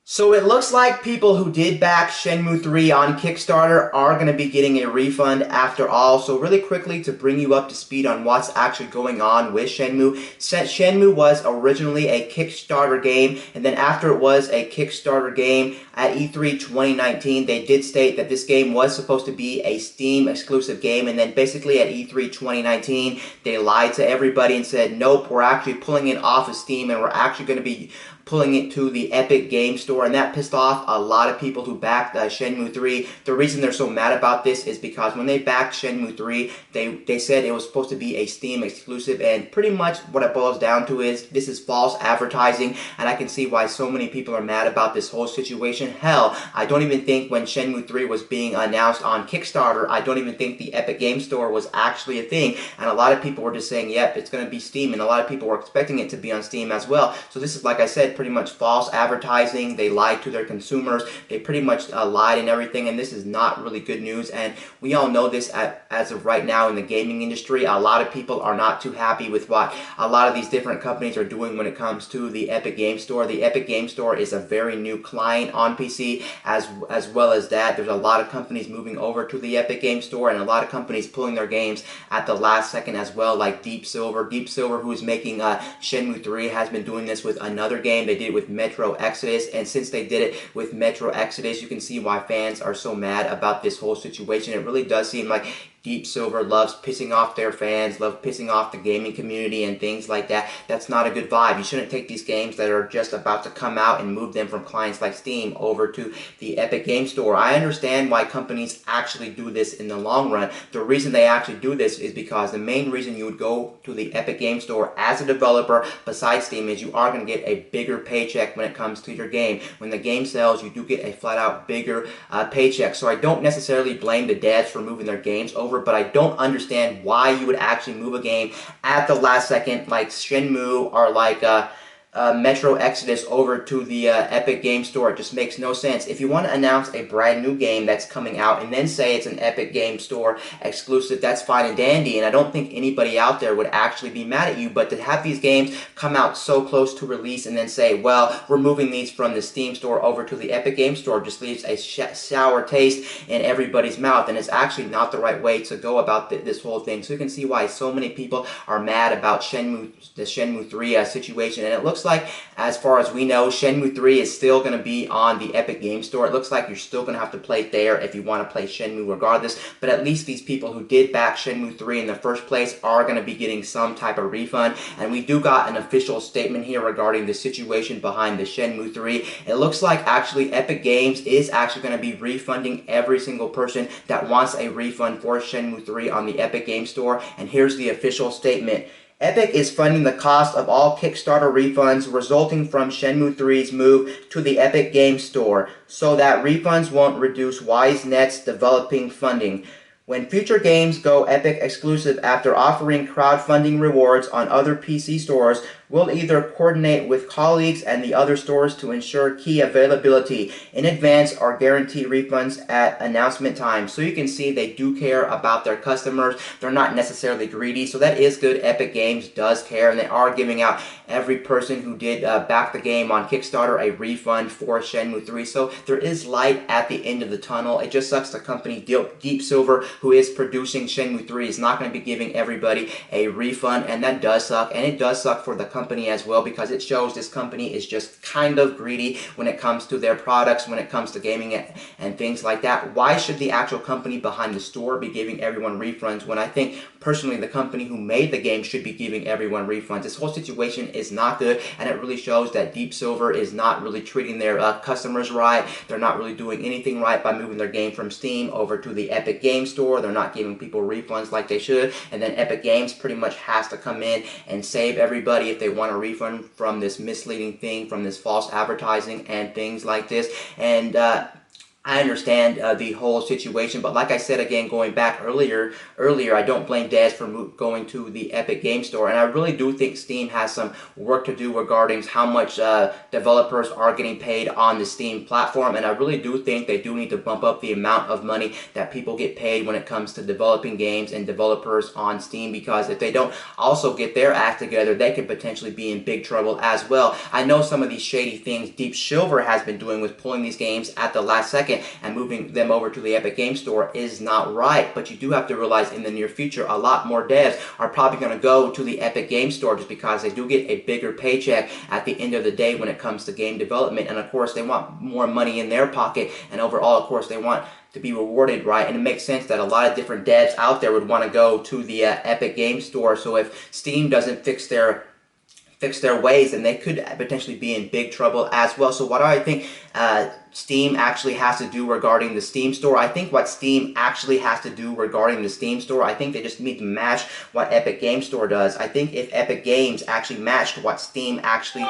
So it looks like people who did back Shenmue 3 on Kickstarter are going to be getting a refund after all. So really quickly to bring you up to speed on what's actually going on with Shenmue. Since Shenmue was originally a Kickstarter game, and then after it was a Kickstarter game at E3 2019, they did state that this game was supposed to be a Steam exclusive game, and then basically at E3 2019, they lied to everybody and said, nope, we're actually pulling it off of Steam and we're actually going to be pulling it to the Epic Game Store, and that pissed off a lot of people who backed Shenmue 3. The reason they're so mad about this is because when they backed Shenmue 3, they said it was supposed to be a Steam exclusive, and pretty much what it boils down to is this is false advertising, and I can see why so many people are mad about this whole situation. Hell, I don't even think when Shenmue 3 was being announced on Kickstarter, I don't even think the Epic Game Store was actually a thing, and a lot of people were just saying, yep, it's going to be Steam, and a lot of people were expecting it to be on Steam as well. So this is, like I said, pretty much false advertising. They lied to their consumers. They pretty much lied and everything, and this is not really good news. And we all know this as of right now in the gaming industry. A lot of people are not too happy with what a lot of these different companies are doing when it comes to the Epic Game Store. The Epic Game Store is a very new client on PC. As well as that, there's a lot of companies moving over to the Epic Game Store, and a lot of companies pulling their games at the last second as well, like Deep Silver. Deep Silver, who is making Shenmue 3, has been doing this with another game. They did it with Metro Exodus, and since they did it with Metro Exodus, you can see why fans are so mad about this whole situation. It really does seem like Deep Silver loves pissing off their fans, love pissing off the gaming community and things like that. That's not a good vibe. You shouldn't take these games that are just about to come out and move them from clients like Steam over to the Epic Game Store. I understand why companies actually do this in the long run. The reason they actually do this is because the main reason you would go to the Epic Game Store as a developer besides Steam is you are going to get a bigger paycheck when it comes to your game. When the game sells, you do get a flat out bigger paycheck. So I don't necessarily blame the devs for moving their games over, but I don't understand why you would actually move a game at the last second like Shenmue or like Metro Exodus over to the Epic Game Store. It just makes no sense. If you want to announce a brand new game that's coming out and then say it's an Epic Game Store exclusive, that's fine and dandy, and I don't think anybody out there would actually be mad at you, but to have these games come out so close to release and then say, well, we're moving these from the Steam Store over to the Epic Game Store just leaves a sour taste in everybody's mouth, and it's actually not the right way to go about this whole thing. So you can see why so many people are mad about the Shenmue 3 situation, and it looks like, as far as we know, Shenmue 3 is still going to be on the Epic Game Store. It looks like you're still going to have to play it there if you want to play Shenmue regardless, but at least these people who did back Shenmue 3 in the first place are going to be getting some type of refund, and we do got an official statement here regarding the situation behind the Shenmue 3. It looks like actually Epic Games is actually going to be refunding every single person that wants a refund for Shenmue 3 on the Epic Game Store, and here's the official statement. Epic is funding the cost of all Kickstarter refunds resulting from Shenmue 3's move to the Epic Game Store, so that refunds won't reduce WiseNet's developing funding. When future games go Epic exclusive after offering crowdfunding rewards on other PC stores, we'll either coordinate with colleagues and the other stores to ensure key availability in advance or guarantee refunds at announcement time. So you can see they do care about their customers. They're not necessarily greedy, so that is good. Epic Games does care, and they are giving out every person who did back the game on Kickstarter a refund for Shenmue 3. So there is light at the end of the tunnel. It just sucks the company Deep Silver, who is producing Shenmue 3, is not going to be giving everybody a refund, and that does suck. And it does suck for the company as well, because it shows this company is just kind of greedy when it comes to their products, when it comes to gaming and things like that. Why should the actual company behind the store be giving everyone refunds when I think personally the company who made the game should be giving everyone refunds? This whole situation is not good, and it really shows that Deep Silver is not really treating their customers right. They're not really doing anything right by moving their game from Steam over to the Epic Game Store. They're not giving people refunds like they should, and then Epic Games pretty much has to come in and save everybody if they want a refund from this misleading thing, from this false advertising and things like this. And I understand the whole situation, but like I said again, going back earlier, I don't blame devs for going to the Epic Game Store, and I really do think Steam has some work to do regarding how much developers are getting paid on the Steam platform, and I really do think they do need to bump up the amount of money that people get paid when it comes to developing games and developers on Steam, because if they don't also get their act together, they could potentially be in big trouble as well. I know some of these shady things Deep Silver has been doing with pulling these games at the last second and moving them over to the Epic Game Store is not right, but you do have to realize in the near future a lot more devs are probably going to go to the Epic Game Store just because they do get a bigger paycheck at the end of the day when it comes to game development, and of course they want more money in their pocket, and overall of course they want to be rewarded, right? And it makes sense that a lot of different devs out there would want to go to the Epic Game Store. So if Steam doesn't fix their ways, and they could potentially be in big trouble as well. So what do I think Steam actually has to do regarding the Steam store? I think what Steam actually has to do regarding the Steam store, I think they just need to match what Epic Game Store does. I think if Epic Games actually matched what Steam actually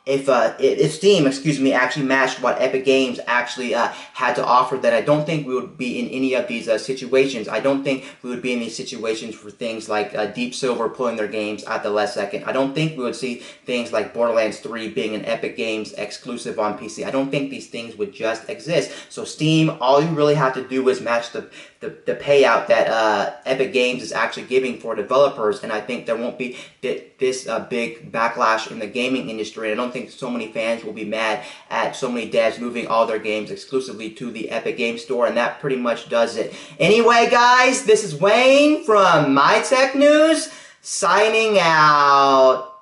if Steam, excuse me, actually matched what Epic Games actually had to offer, then I don't think we would be in any of these situations. I don't think we would be in these situations for things like Deep Silver pulling their games at the last second. I don't think we would see things like Borderlands 3 being an Epic Games exclusive on PC. I don't think these things would just exist. So Steam, all you really have to do is match the payout that Epic Games is actually giving for developers, and I think there won't be this big backlash in the gaming industry. I don't think so many fans will be mad at so many devs moving all their games exclusively to the Epic Game Store, and that pretty much does it. Anyway, guys, this is Wayne from My Tech News, signing out.